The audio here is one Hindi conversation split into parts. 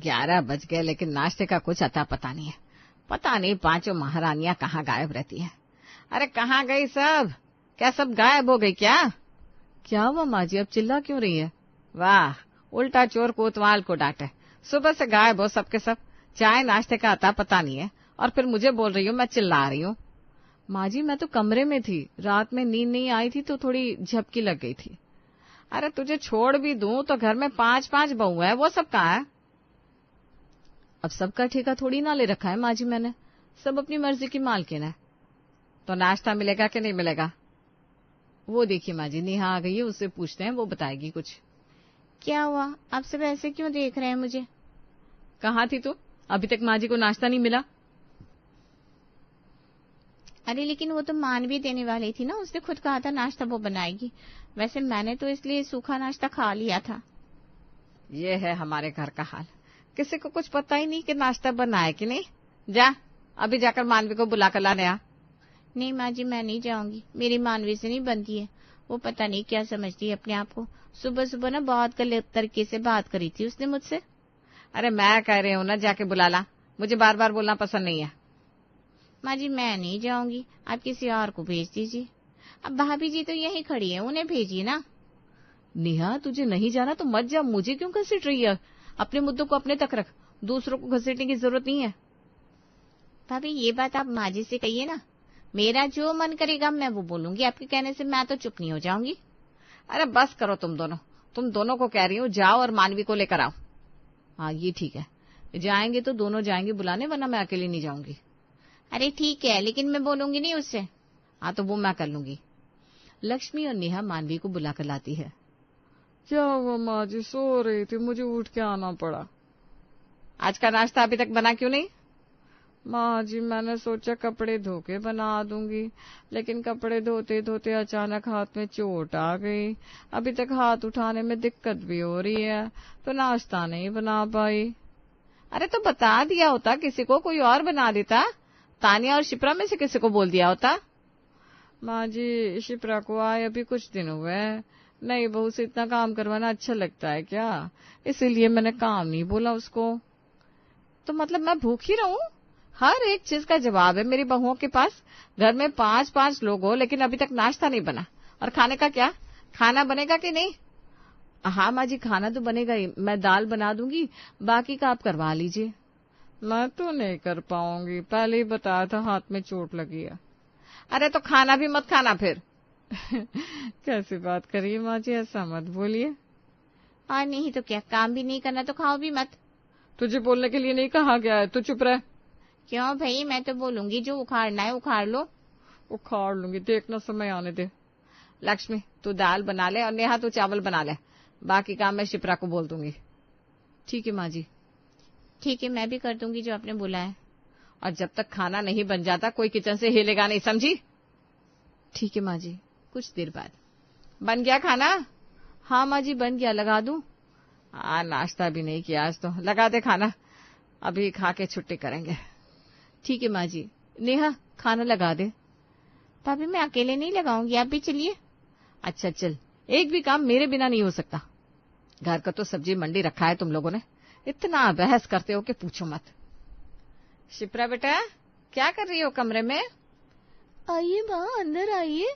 11 बज गए लेकिन नाश्ते का कुछ अता पता नहीं है। पता नहीं पांचों महारानियां कहाँ गायब रहती हैं। अरे कहाँ गई सब? क्या सब गायब हो गई क्या? क्या हुआ माँ जी, अब चिल्ला क्यों रही है? वाह, उल्टा चोर कोतवाल को डांटे। सुबह से गायब हो सबके सब, चाय नाश्ते का अता पता नहीं है, और फिर मुझे बोल रही हूँ मैं चिल्ला रही हूँ। माँ जी मैं तो कमरे में थी, रात में नींद नहीं आई थी तो थोड़ी झपकी लग गई थी। अरे तुझे छोड़ भी दूं तो घर में 5-5 बहू है, वो सब कहाँ है? अब सबका ठेका थोड़ी ना ले रखा है माँ जी मैंने, सब अपनी मर्जी की मालकिन है। तो नाश्ता मिलेगा कि नहीं मिलेगा? वो देखिए माँ जी, नेहा आ गई है, उससे पूछते हैं, वो बताएगी कुछ। क्या हुआ, आप सब ऐसे क्यों देख रहे हैं मुझे? कहाँ थी तू? अभी तक माँ जी को नाश्ता नहीं मिला? अरे लेकिन वो तो मान भी देने वाली थी ना, उसने खुद कहा था नाश्ता वो बनाएगी। वैसे मैंने तो इसलिए सूखा नाश्ता खा लिया था। ये है हमारे घर का हाल, किसी को कुछ पता ही नहीं कि नाश्ता बनाए कि नहीं। जा अभी जाकर मानवी को बुला कर लाने आ। नहीं माँ जी मैं नहीं जाऊंगी, मेरी मानवी से नहीं बनती है। वो पता नहीं क्या समझती है अपने आप को। सुबह सुबह ना बहुत गलत तरीके से बात करी थी उसने मुझसे। अरे मैं कह रही हूँ ना, जाके बुला ला, मुझे बार बार बोलना पसंद नहीं है। माँ जी मैं नहीं जाऊंगी, आप किसी और को भेज दीजिए। अब भाभी जी तो यहीं खड़ी है, उन्हें भेजिए ना। नेहा तुझे नहीं जाना तो मत जा, मुझे क्यों घसीट रही है? अपने मुद्दों को अपने तक रख, दूसरों को घसीटने की जरूरत नहीं है। भाभी ये बात आप माँ जी से कहिए ना, मेरा जो मन करेगा मैं वो बोलूंगी, आपके कहने से मैं तो चुप नहीं हो जाऊंगी। अरे बस करो तुम दोनों को कह रही हूँ, जाओ और मानवी को लेकर आओ। हाँ ये ठीक है, जाएंगे तो दोनों जाएंगे बुलाने, वरना मैं अकेली नहीं जाऊंगी। अरे ठीक है, लेकिन मैं बोलूंगी नहीं उससे। हाँ तो वो मैं कर लूंगी। लक्ष्मी और नेहा मानवी को बुलाकर लाती है। क्या हुआ माँ जी, सो रही थी, मुझे उठ के आना पड़ा। आज का नाश्ता अभी तक बना क्यों नहीं? माँ जी मैंने सोचा कपड़े धो के बना दूंगी, लेकिन कपड़े धोते धोते अचानक हाथ में चोट आ गई। अभी तक हाथ उठाने में दिक्कत भी हो रही है, तो नाश्ता नहीं बना पाई। अरे तो बता दिया होता किसी को, कोई और बना देता। तानिया और शिप्रा में से किसी को बोल दिया होता। माँ जी शिप्रा को आए अभी कुछ दिन हुए हैं, नई बहू से इतना काम करवाना अच्छा लगता है क्या? इसीलिए मैंने काम नहीं बोला उसको। तो मतलब मैं भूखी रहूं? हर एक चीज का जवाब है मेरी बहुओं के पास। घर में 5-5 लोग हो लेकिन अभी तक नाश्ता नहीं बना, और खाने का क्या? खाना बनेगा कि नहीं? हाँ माँ जी खाना तो बनेगा ही, मैं दाल बना दूंगी, बाकी का आप करवा लीजिए। मैं तो नहीं कर पाऊंगी, पहले ही बताया था हाथ में चोट लगी है। अरे तो खाना भी मत खाना फिर। कैसी बात करिए माँ जी, ऐसा मत बोलिए। और नहीं तो क्या, काम भी नहीं करना तो खाओ भी मत। तुझे बोलने के लिए नहीं कहा गया है, तू चुप रह। क्यों भाई, मैं तो बोलूंगी, जो उखाड़ना है उखाड़ लो। उखाड़ लूंगी, देखना समय आने दे। लक्ष्मी तू दाल बना ले, और नेहा तू चावल बना ले, बाकी काम मैं शिप्रा को बोल दूंगी। ठीक है माँ जी। ठीक है, मैं भी कर दूंगी जो आपने बोला है। और जब तक खाना नहीं बन जाता कोई किचन से हिलेगा नहीं, समझी? ठीक है माँ जी। कुछ देर बाद बन गया खाना? हाँ माँ जी बन गया, लगा दूं? नाश्ता भी नहीं किया आज, तो लगा दे खाना, अभी खा के छुट्टी करेंगे। ठीक है माँ जी। नेहा खाना लगा दे। भाभी मैं अकेले नहीं लगाऊंगी, आप भी चलिए। अच्छा चल, एक भी काम मेरे बिना नहीं हो सकता। घर का तो सब्जी मंडी रखा है तुम लोगों ने, इतना बहस करते हो कि पूछो मत। शिप्रा बेटा क्या कर रही हो कमरे में? आइए माँ, अंदर आइए।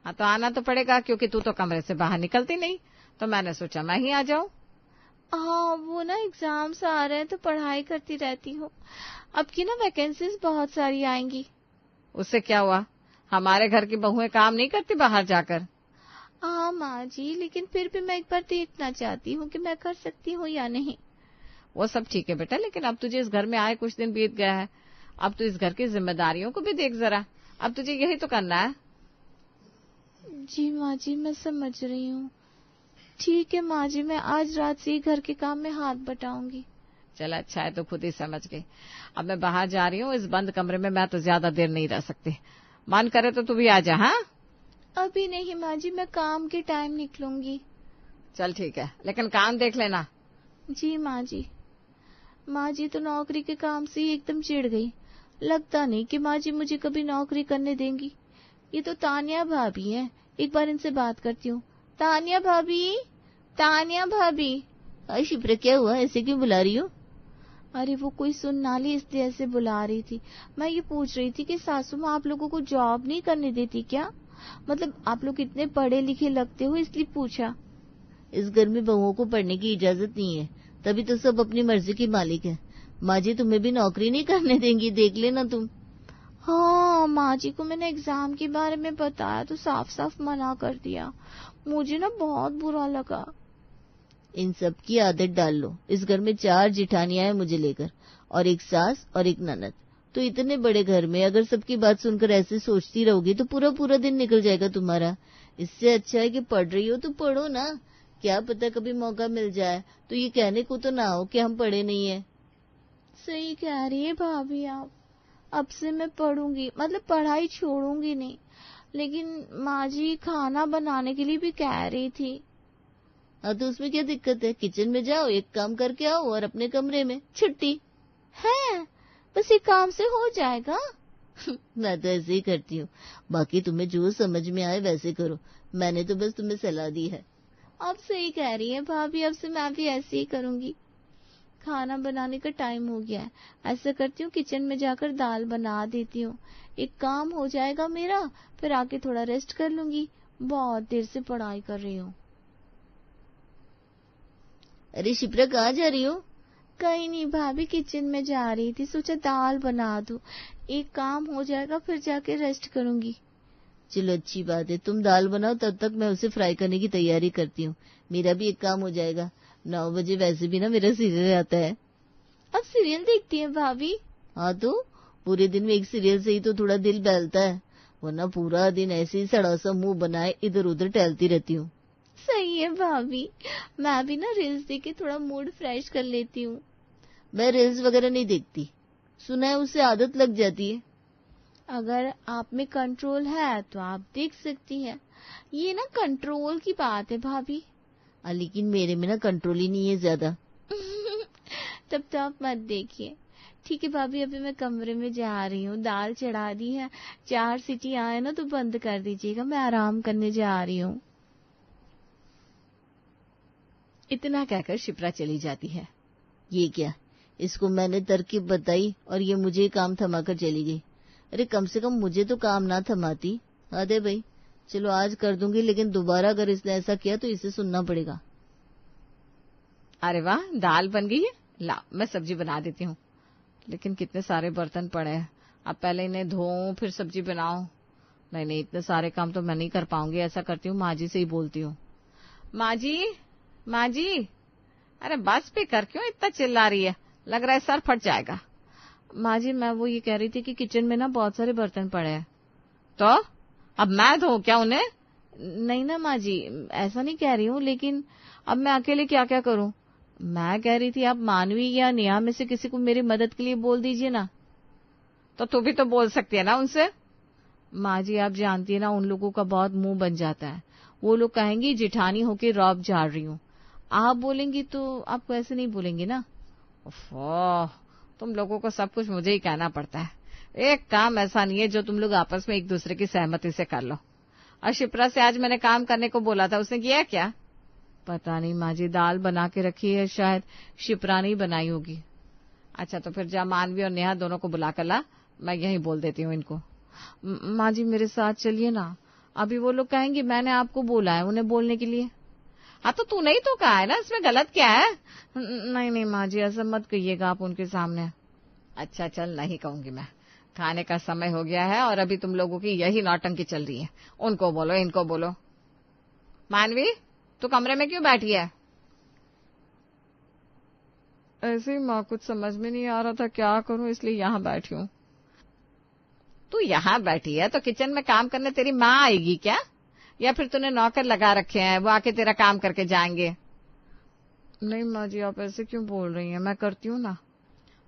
हाँ तो आना तो पड़ेगा, क्योंकि तू तो कमरे से बाहर निकलती नहीं, तो मैंने सोचा मैं ही आ जाऊं। हाँ वो ना एग्जाम्स आ रहे हैं तो पढ़ाई करती रहती हूँ। अब की ना वैकेंसीज बहुत सारी आएंगी। उससे क्या हुआ, हमारे घर की बहुएं काम नहीं करती बाहर जाकर? हाँ माँ जी, लेकिन फिर भी मैं एक बार देखना चाहती हूँ कि मैं कर सकती हूँ या नहीं। वो सब ठीक है बेटा, लेकिन अब तुझे इस घर में आए कुछ दिन बीत गया है, अब तू इस घर की जिम्मेदारियों को भी देख जरा, अब तुझे यही तो करना है। जी माँ जी मैं समझ रही हूँ। ठीक है माँ जी, मैं आज रात से ही घर के काम में हाथ बटाऊंगी। चल अच्छा है, तो खुद ही समझ गई। अब मैं बाहर जा रही हूँ, इस बंद कमरे में मैं तो ज्यादा देर नहीं रह सकती, मन करे तो तू भी आ जा। हाँ अभी नहीं माँ जी, मैं काम के टाइम निकलूंगी। चल ठीक है, लेकिन काम देख लेना। जी माँ जी। माँ जी तो नौकरी के काम से ही एकदम चिढ़ गई, लगता नहीं कि माँ जी मुझे कभी नौकरी करने देंगी। ये तो तानिया भाभी हैं, एक बार इनसे बात करती हूँ। तानिया भाभी, तानिया भाभी। शिप्रा क्या हुआ, ऐसे क्यों बुला रही हो? अरे वो कोई सुन ना ली इसलिए ऐसे बुला रही थी। मैं ये पूछ रही थी कि सासू माँ आप लोगों को जॉब नहीं करने देती क्या? मतलब आप लोग इतने पढ़े लिखे लगते हो इसलिए पूछा। इस घर में बहुओं को पढ़ने की इजाजत नहीं है, तभी तो सब अपनी मर्जी की मालिक है। माँ जी तुम्हें भी नौकरी नहीं करने देंगी, देख लेना तुम। हाँ, माँ जी को मैंने एग्जाम के बारे में बताया तो साफ साफ मना कर दिया। मुझे ना बहुत बुरा लगा। इन सब की आदत डाल लो। इस घर में 4 जिठानियां हैं मुझे लेकर, और एक सास और एक ननद। तो इतने बड़े घर में अगर सबकी बात सुनकर ऐसे सोचती रहोगी तो पूरा पूरा दिन निकल जाएगा तुम्हारा। इससे अच्छा है कि पढ़ रही हो तो पढ़ो ना, क्या पता कभी मौका मिल जाए तो ये कहने को तो ना हो कि हम पढ़े नहीं है। सही कह रही है भाभी आप। अब से मैं पढ़ूंगी, मतलब पढ़ाई छोड़ूंगी नहीं। लेकिन माँ जी खाना बनाने के लिए भी कह रही थी। हाँ तो उसमें क्या दिक्कत है, किचन में जाओ, एक काम करके आओ और अपने कमरे में, छुट्टी है। बस एक काम से हो जाएगा। मैं तो ऐसे ही करती हूँ, बाकी तुम्हें जो समझ में आए वैसे करो। मैंने तो बस तुम्हें सलाह दी है। अब सही कह रही है भाभी, अब से मैं भी ऐसे ही करूंगी। खाना बनाने का टाइम हो गया है, ऐसा करती हूँ किचन में जाकर दाल बना देती हूँ। एक काम हो जाएगा मेरा, फिर आके थोड़ा रेस्ट कर लूंगी। बहुत देर से पढ़ाई कर रही हूँ। अरे शिप्रा कहाँ जा रही हो? कहीं नहीं भाभी, किचन में जा रही थी, सोचा दाल बना दूं। एक काम हो जाएगा फिर जाके रेस्ट करूंगी। चलो अच्छी बात है, तुम दाल बनाओ, तब तक मैं उसे फ्राई करने की तैयारी करती हूँ। मेरा भी एक काम हो जाएगा। 9 बजे वैसे भी ना मेरा सीरियल आता है। अब सीरियल देखती है भाभी? हाँ तो पूरे दिन में एक सीरियल से ही तो थोड़ा दिल बहलता है, वरना पूरा दिन ऐसे ही सड़ा सा मुंह बनाए इधर उधर टहलती रहती हूँ। सही है भाभी, मैं भी ना रील्स देख के थोड़ा मूड फ्रेश कर लेती हूँ। मैं रील्स वगैरह नहीं देखती, सुना है उससे आदत लग जाती है। अगर आप में कंट्रोल है तो आप देख सकती हैं। ये ना कंट्रोल की बात है भाभी। लेकिन मेरे में ना कंट्रोल ही नहीं है ज्यादा। तब तो आप मत देखिए। ठीक है भाभी, अभी मैं कमरे में जा रही हूँ, दाल चढ़ा दी है। 4 सीटी आए ना तो बंद कर दीजिएगा, मैं आराम करने जा रही हूँ। इतना कहकर शिप्रा चली जाती है। ये क्या, इसको मैंने तरकीब बताई और ये मुझे काम थमाकर चली गई। अरे कम से कम मुझे तो काम ना थमाती। अरे भाई चलो आज कर दूंगी, लेकिन दोबारा अगर इसने ऐसा किया तो इसे सुनना पड़ेगा। अरे वाह, दाल बन गई है। ला मैं सब्जी बना देती हूँ। लेकिन कितने सारे बर्तन पड़े हैं, अब पहले इन्हें धोऊं फिर सब्जी बनाऊं। नहीं नहीं, इतने सारे काम तो मैं नहीं कर पाऊंगी। ऐसा करती हूँ, माँ जी से ही बोलती हूँ। माँ जी, माँ जी, अरे बस भी कर, क्यों इतना चिल्ला रही है, लग रहा है सर फट जाएगा। माँ जी मैं वो ये कह रही थी कि किचन में ना बहुत सारे बर्तन पड़े हैं। तो अब मैं धोऊं क्या उन्हें? नहीं ना माँ जी, ऐसा नहीं कह रही हूँ, लेकिन अब मैं अकेले क्या क्या करूँ। मैं कह रही थी आप मानवी या नेहा में से किसी को मेरी मदद के लिए बोल दीजिए ना। तो तू भी तो बोल सकती है ना उनसे। माँ जी आप जानती है ना, उन लोगों का बहुत मुंह बन जाता है। वो लोग कहेंगी जिठानी होके रौब झाड़ रही हूँ। आप बोलेंगी तो आपको ऐसे नहीं बोलेंगे ना। ओह, तुम लोगों को सब कुछ मुझे ही कहना पड़ता है। एक काम ऐसा नहीं है जो तुम लोग आपस में एक दूसरे की सहमति से कर लो। और शिप्रा से आज मैंने काम करने को बोला था, उसने किया क्या? पता नहीं माँ जी, दाल बना के रखी है, शायद शिप्रा ने बनाई होगी। अच्छा तो फिर जा मानवी और नेहा दोनों को बुला कर ला, मैं यही बोल देती हूँ इनको। माँ जी मेरे साथ चलिए ना, अभी वो लोग कहेंगे मैंने आपको बोला है उन्हें बोलने के लिए। हाँ तो तूने ही तो कहा है ना, इसमें गलत क्या है? नहीं नहीं माँ जी ऐसा मत कहिएगा आप उनके सामने। अच्छा चल नहीं कहूंगी मैं, खाने का समय हो गया है और अभी तुम लोगों की यही नौटंकी चल रही है। उनको बोलो इनको बोलो। मानवी तू कमरे में क्यों बैठी है? ऐसे ही माँ, कुछ समझ में नहीं आ रहा था क्या करूं, इसलिए यहाँ बैठी हूँ। तू यहाँ बैठी है तो किचन में काम करने तेरी माँ आएगी क्या, या फिर तूने नौकर लगा रखे हैं वो आके तेरा काम करके जाएंगे? नहीं माँ जी आप ऐसे क्यों बोल रही हैं, मैं करती हूँ ना।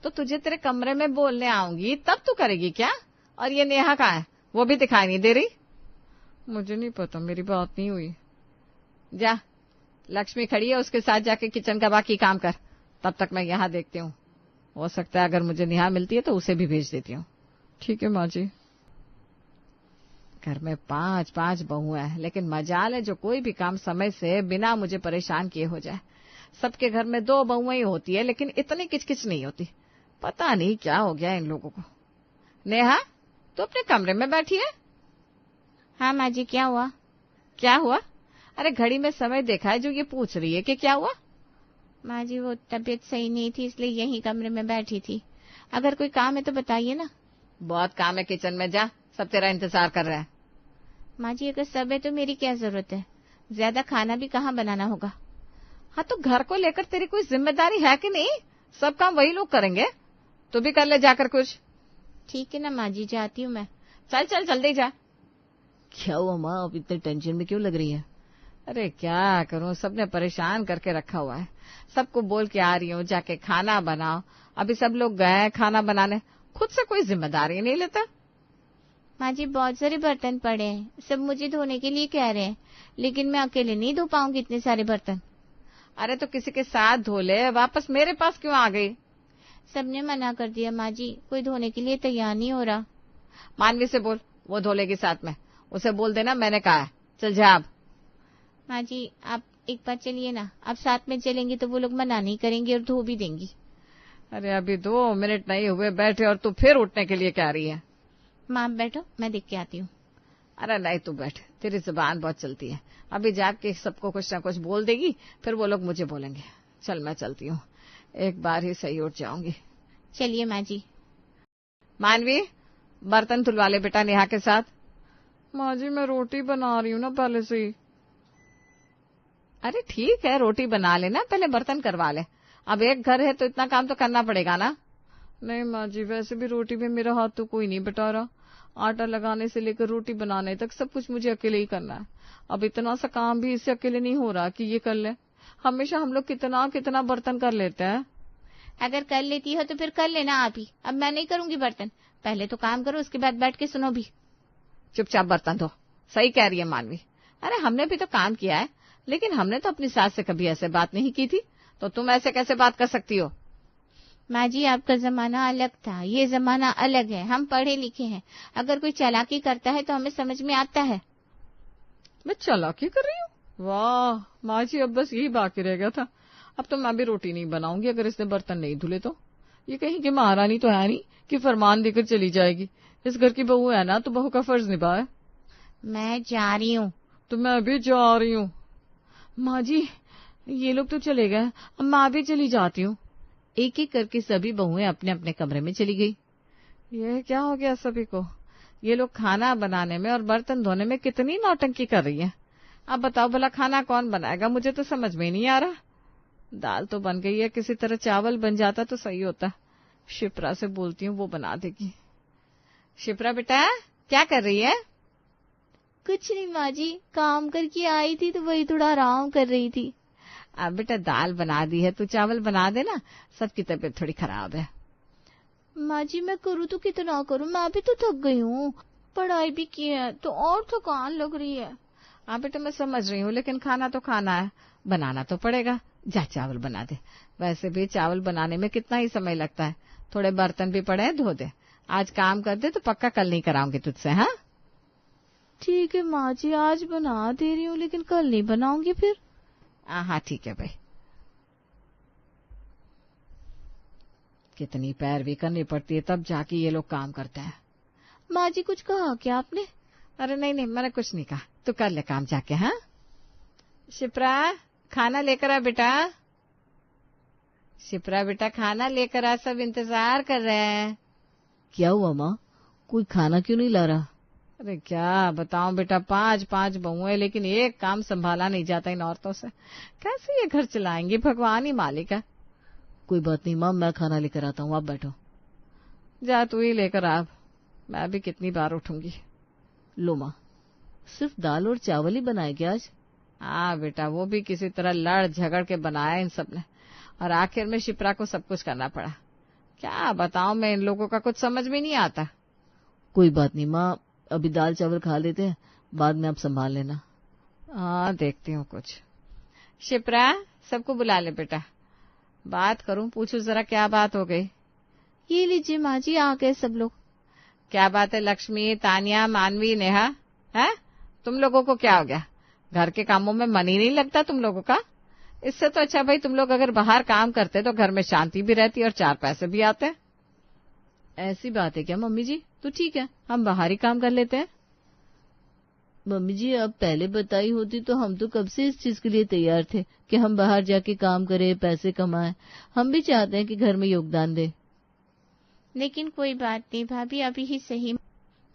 तो तुझे तेरे कमरे में बोलने आऊंगी तब तू करेगी क्या? और ये नेहा कहाँ है, वो भी दिखाई नहीं दे रही। मुझे नहीं पता, मेरी बात नहीं हुई। जा, लक्ष्मी खड़ी है, उसके साथ जाके किचन का बाकी काम कर, तब तक मैं यहाँ देखती हूँ। हो सकता है अगर मुझे नेहा मिलती है तो उसे भी भेज देती हूँ। ठीक है माँ जी। घर में 5 बहुएं हैं, लेकिन मजाल है जो कोई भी काम समय से बिना मुझे परेशान किए हो जाए। सबके घर में 2 बहुएं ही होती है, लेकिन इतनी किचकिच नहीं होती। पता नहीं क्या हो गया इन लोगों को। नेहा, तू अपने कमरे में बैठी है? हाँ माँ जी, क्या हुआ? क्या हुआ? अरे घड़ी में समय देखा है जो ये पूछ रही है कि क्या हुआ? माँ जी, वो तबीयत सही नहीं थी, इसलिए यहीं कमरे में बैठी थी। अगर कोई काम है तो बताइए ना। बहुत काम है, किचन में जा, सब तेरा इंतजार कर रहा है। माँ जी, अगर सब है तो मेरी क्या जरूरत है? ज्यादा खाना भी कहाँ बनाना होगा। हाँ, तो घर को लेकर तेरी कोई जिम्मेदारी है कि नहीं? सब काम वही लोग करेंगे, तू भी कर ले जाकर कुछ। ठीक है ना माँ जी, जाती हूँ मैं। चल चल जल्दी जा। क्या हुआ माँ, आप इतने टेंशन में क्यों लग रही है? अरे क्या करूं, सबने परेशान करके रखा हुआ है। सबको बोल के आ रही हूँ जाके खाना बनाओ, अभी सब लोग गए हैं खाना बनाने, खुद से कोई जिम्मेदारी नहीं लेता। माँ जी, बहुत सारे बर्तन पड़े हैं, सब मुझे धोने के लिए कह रहे हैं, लेकिन मैं अकेले नहीं धो पाऊंगी इतने सारे बर्तन। अरे तो किसी के साथ धो ले, वापस मेरे पास क्यों आ गई? सबने मना कर दिया माँ जी, कोई धोने के लिए तैयार नहीं हो रहा। मानवी से बोल, वो धो लेगी साथ में। उसे बोल देना मैंने कहा है, चल जा अब। माँ जी, आप एक बार चलिए ना, आप साथ में चलेंगी तो वो लोग मना नहीं करेंगे और धो भी देंगी। अरे अभी 2 मिनट नहीं हुए बैठे और तू फिर उठने के लिए कह रही है। माँ आप बैठो, मैं देख के आती हूँ। अरे नहीं, तू बैठ, तेरी जुबान बहुत चलती है। अभी जाके सबको कुछ ना कुछ बोल देगी, फिर वो लोग मुझे बोलेंगे। चल मैं चलती हूँ, एक बार ही सही उठ जाऊंगी। चलिए माँ जी। मानवी, बर्तन धुलवा ले बेटा नेहा के साथ। माँ जी, मैं रोटी बना रही हूँ ना पहले से ही। अरे ठीक है, रोटी बना लेना, पहले बर्तन करवा ले। अब एक घर है तो इतना काम तो करना पड़ेगा ना। नहीं माँ जी, वैसे भी रोटी में मेरा हाथ तो कोई नहीं बटा रहा। आटा लगाने से लेकर रोटी बनाने तक सब कुछ मुझे अकेले ही करना है। अब इतना सा काम भी इससे अकेले नहीं हो रहा कि ये कर ले। हमेशा हम लोग कितना कितना बर्तन कर लेते हैं। अगर कर लेती हो तो फिर कर लेना आप ही, अब मैं नहीं करूंगी बर्तन। पहले तो काम करो, उसके बाद बैठ के सुनो भी। चुपचाप बर्तन धो। सही कह रही है मानवी। अरे हमने भी तो काम किया है, लेकिन हमने तो अपनी सास से कभी ऐसे बात नहीं की थी, तो तुम ऐसे कैसे बात कर सकती हो? माँ जी, आपका जमाना अलग था, ये जमाना अलग है। हम पढ़े लिखे हैं, अगर कोई चालाकी करता है तो हमें समझ में आता है। मैं चालाकी कर रही हूँ? वाह माँ जी, अब बस यही बाकी रह गया था। अब तो मैं भी रोटी नहीं बनाऊंगी अगर इसने बर्तन नहीं धुले तो। ये कहीं की महारानी तो है नहीं कि फरमान देकर चली जाएगी। इस घर की बहू है ना, तो बहू का फर्ज निभाए। मैं जा रही हूँ। तो मैं भी जा रही हूँ। माँ जी, ये लोग तो चले गए, अब मैं भी चली जाती हूँ। एक एक करके सभी बहुएं अपने अपने कमरे में चली गई। ये क्या हो गया सभी को? ये लोग खाना बनाने में और बर्तन धोने में कितनी नौटंकी कर रही है। अब बताओ भला खाना कौन बनाएगा? मुझे तो समझ में ही नहीं आ रहा। दाल तो बन गई है, किसी तरह चावल बन जाता तो सही होता। शिप्रा से बोलती हूँ, वो बना देगी। शिप्रा बेटा, क्या कर रही है? कुछ नहीं माँ जी, काम करके आई थी तो वही थोड़ा आराम कर रही थी। अब बेटा दाल बना दी है, तू चावल बना देना, सबकी तबीयत थोड़ी खराब है। माँ जी, मैं करूँ तो कितना करूँ, मैं भी तो थक गई हूँ। पढ़ाई भी की है तो और थकान लग रही है। हाँ बेटा मैं समझ रही हूँ, लेकिन खाना तो खाना है, बनाना तो पड़ेगा। जा चावल बना दे। वैसे भी चावल बनाने में कितना ही समय लगता है। थोड़े बर्तन भी पड़े हैं, धो दे। आज काम कर दे तो पक्का कल नहीं कराऊंगी तुझसे। हाँ ठीक है माँ जी, आज बना दे रही हूँ, लेकिन कल नहीं बनाऊंगी फिर। हाँ ठीक है भाई। कितनी पैरवी करनी पड़ती है तब जाके ये लोग काम करते हैं। माँ जी, कुछ कहा क्या आपने? अरे नहीं नहीं, मैंने कुछ नहीं कहा, तू कर ले काम जाके। हाँ शिप्रा, खाना लेकर आ बेटा। शिप्रा बेटा, खाना लेकर आ, सब इंतजार कर रहे हैं। क्या हुआ माँ, कोई खाना क्यों नहीं ला रहा? अरे क्या बताऊं बेटा, 5 बहुएं, लेकिन एक काम संभाला नहीं जाता इन औरतों से। कैसे ये घर चलाएंगे, भगवान ही मालिक है। कोई बात नहीं माँ, मैं खाना लेकर आता हूँ, आप बैठो। जा तू ही लेकर आ, मैं भी कितनी बार उठूंगी। लो माँ, सिर्फ दाल और चावल ही बनाए क्या आज? हाँ बेटा, वो भी किसी तरह लड़ झगड़ के बनाया इन सब ने, और आखिर में शिप्रा को सब कुछ करना पड़ा। क्या बताऊं मैं, इन लोगों का कुछ समझ में नहीं आता। कोई बात नहीं माँ, अभी दाल चावल खा लेते हैं, बाद में आप संभाल लेना। हाँ देखती हूँ कुछ। शिप्रा, सबको बुला ले बेटा, बात करूं, पूछू जरा क्या बात हो गई। ये लीजिए माँ जी, आ गए सब लोग। क्या बात है लक्ष्मी, तानिया, मानवी, नेहा? है तुम लोगों को क्या हो गया? घर के कामों में मन ही नहीं लगता तुम लोगों का? इससे तो अच्छा भाई तुम लोग अगर बाहर काम करते तो घर में शांति भी रहती और 4 पैसे भी आते। ऐसी बात है क्या मम्मी जी? तो ठीक है, हम बाहर ही काम कर लेते हैं। मम्मी जी, आप पहले बताई होती तो हम तो कब से इस चीज के लिए तैयार थे कि हम बाहर जाके काम करें, पैसे कमाएं। हम भी चाहते हैं कि घर में योगदान दें। लेकिन कोई बात नहीं भाभी, अभी ही सही।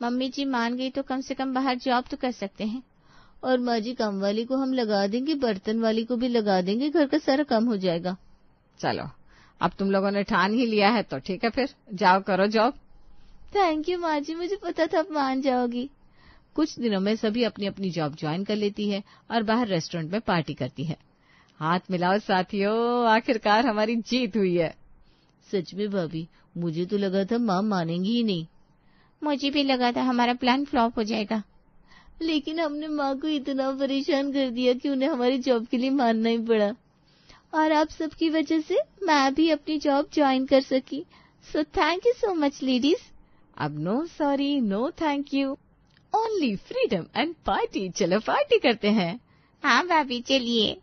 मम्मी जी मान गई तो कम से कम बाहर जॉब तो कर सकते हैं। और माँ जी, काम वाली को हम लगा देंगे, बर्तन वाली को भी लगा देंगे, घर का सारा काम हो जाएगा। चलो, अब तुम लोगों ने ठान ही लिया है तो ठीक है, फिर जाओ करो जॉब। थैंक यू माँ जी, मुझे पता था आप मान जाओगी। कुछ दिनों में सभी अपनी अपनी जॉब ज्वाइन कर लेती है और बाहर रेस्टोरेंट में पार्टी करती है। हाथ मिलाओ साथियों, आखिरकार हमारी जीत हुई है। सच में भाभी, मुझे तो लगा था माँ मानेंगी ही नहीं। मुझे भी लगा था हमारा प्लान फ्लॉप हो जाएगा, लेकिन हमने माँ को इतना परेशान कर दिया कि उन्हें हमारी जॉब के लिए मानना ही पड़ा। और आप सबकी वजह से मैं भी अपनी जॉब ज्वाइन कर सकी। So thank you so much ladies. अब no sorry, no thank you, only freedom and party. चलो पार्टी करते हैं। हाँ भाभी चलिए।